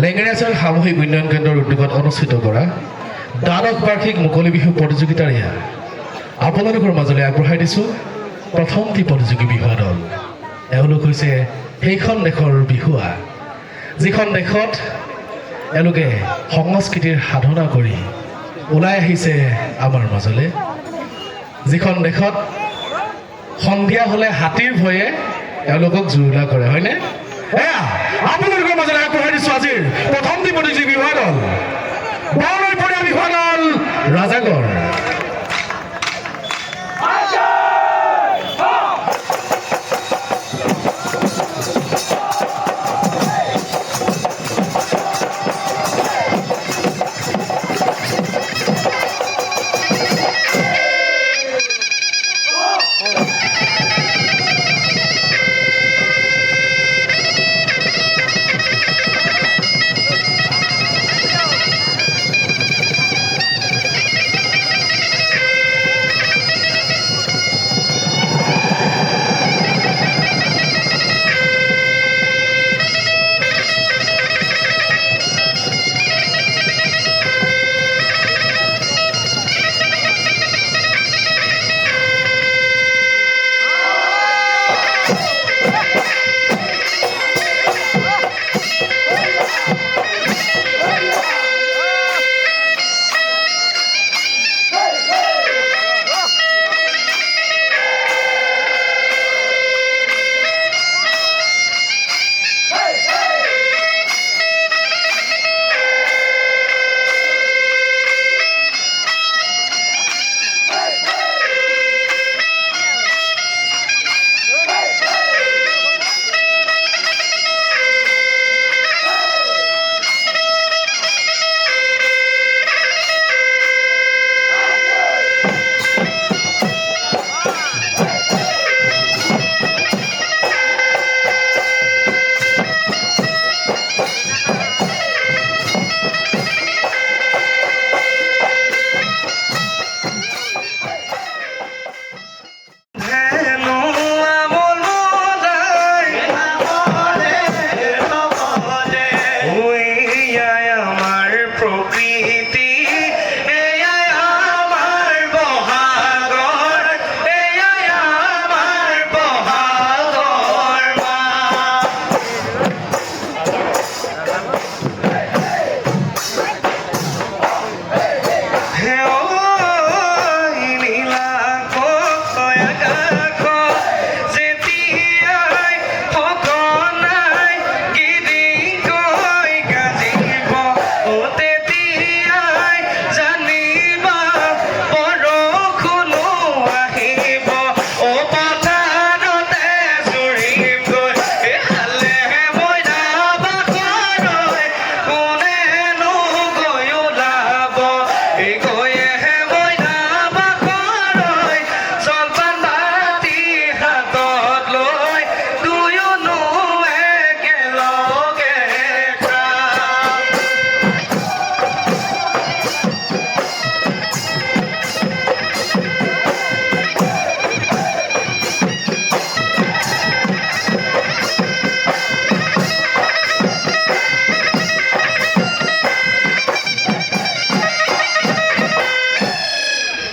লেঙেৰাচাৰ সামূহিক উন্নয়ন কেন্দ্ৰৰ উদ্যোগত অনুষ্ঠিত কৰা দ্বাদশ বাৰ্ষিক মুকলি বিহু প্ৰতিযোগিতাৰ আপোনালোকৰ মাজলৈ আগবঢ়াই দিছোঁ প্ৰথমটি প্ৰতিযোগী বিহুৱা দল। এওঁলোক হৈছে সেইখন দেশৰ বিহুৱা যিখন দেশত এওঁলোকে সংস্কৃতিৰ সাধনা কৰি ওলাই আহিছে আমাৰ মাজলৈ, যিখন দেশত সন্ধিয়া হ'লে হাতীৰ ভয়ে এওঁলোকক জুৰুলা কৰে, হয়নে? এয়া আপোনালোকৰ মাজলৈ আগবঢ়াই দিছোঁ আজিৰ প্ৰথমটি প্ৰতিযোগী বিহুৱা দল, বৰনৈপৰীয়া বিহুৱা দল ৰাজাগড়।